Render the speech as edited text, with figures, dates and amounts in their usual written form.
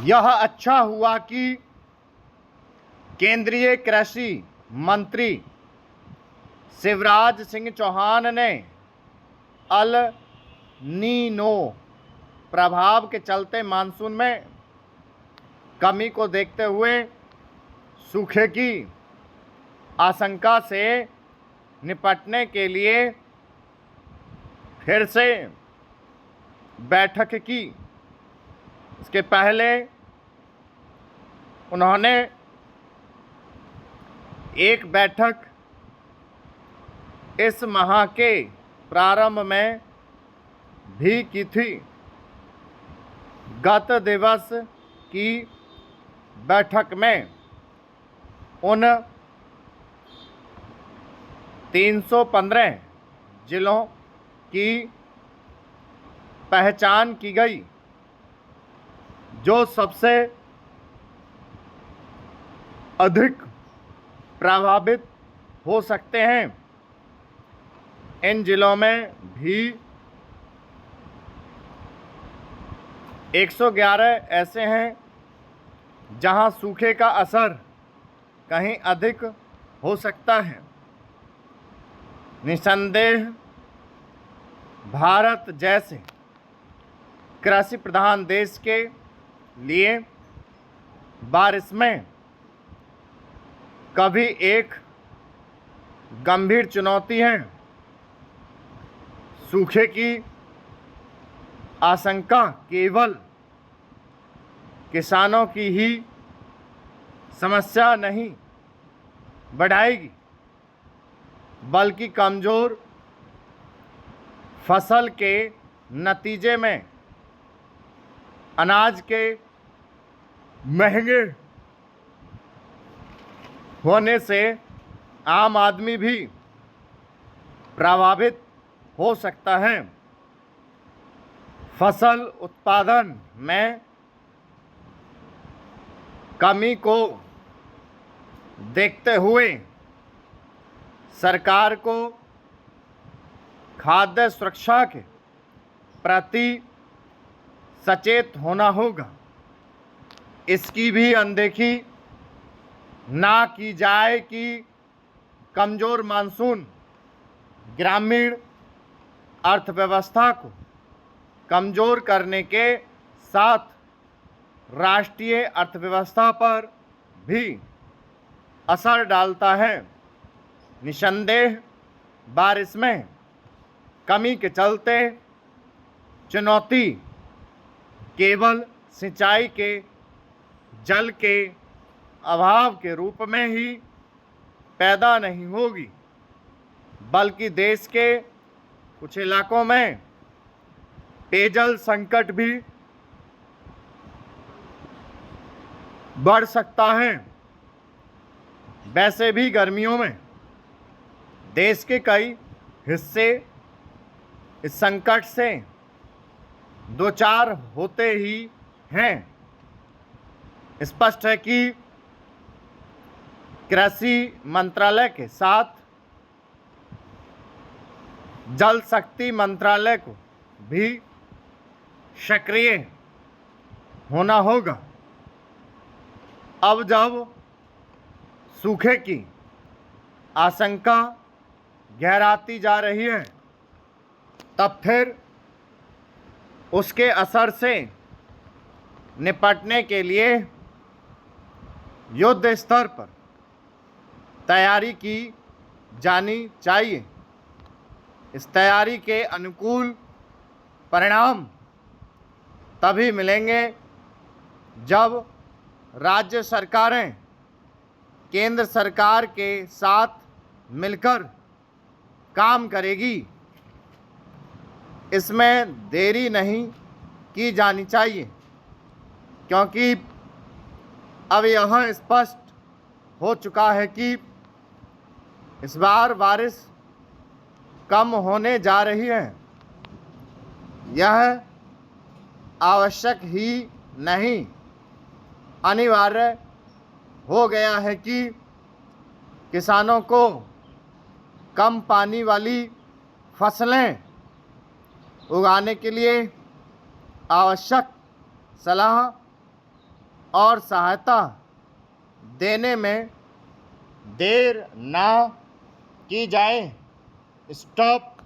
यह अच्छा हुआ कि केंद्रीय कृषि मंत्री शिवराज सिंह चौहान ने अल नीनो प्रभाव के चलते मानसून में कमी को देखते हुए सूखे की आशंका से निपटने के लिए फिर से बैठक की। इसके पहले उन्होंने एक बैठक इस माह के प्रारंभ में भी की थी। गत दिवस की बैठक में उन 315 जिलों की पहचान की गई जो सबसे अधिक प्रभावित हो सकते हैं। इन जिलों में भी 111 ऐसे हैं जहां सूखे का असर कहीं अधिक हो सकता है। निसंदेह भारत जैसे कृषि प्रधान देश के लिए बारिश में कभी एक गंभीर चुनौती है। सूखे की आशंका केवल किसानों की ही समस्या नहीं बढ़ाएगी, बल्कि कमज़ोर फसल के नतीजे में अनाज के महंगे होने से आम आदमी भी प्रभावित हो सकता है। फसल उत्पादन में कमी को देखते हुए सरकार को खाद्य सुरक्षा के प्रति सचेत होना होगा। इसकी भी अनदेखी ना की जाए कि कमज़ोर मानसून ग्रामीण अर्थव्यवस्था को कमज़ोर करने के साथ राष्ट्रीय अर्थव्यवस्था पर भी असर डालता है। निसंदेह बारिश में कमी के चलते चुनौती केवल सिंचाई के जल के अभाव के रूप में ही पैदा नहीं होगी, बल्कि देश के कुछ इलाकों में पेयजल संकट भी बढ़ सकता है। वैसे भी गर्मियों में देश के कई हिस्से इस संकट से दो चार होते ही हैं। स्पष्ट है कि कृषि मंत्रालय के साथ जल शक्ति मंत्रालय को भी सक्रिय होना होगा। अब जब सूखे की आशंका गहराती जा रही है, तब फिर उसके असर से निपटने के लिए युद्ध स्तर पर तैयारी की जानी चाहिए। इस तैयारी के अनुकूल परिणाम तभी मिलेंगे जब राज्य सरकारें केंद्र सरकार के साथ मिलकर काम करेगी। इसमें देरी नहीं की जानी चाहिए, क्योंकि अब यह स्पष्ट हो चुका है कि इस बार बारिश कम होने जा रही है। यह आवश्यक ही नहीं, अनिवार्य हो गया है कि किसानों को कम पानी वाली फसलें उगाने के लिए आवश्यक सलाह और सहायता देने में देर ना की जाए। स्टॉप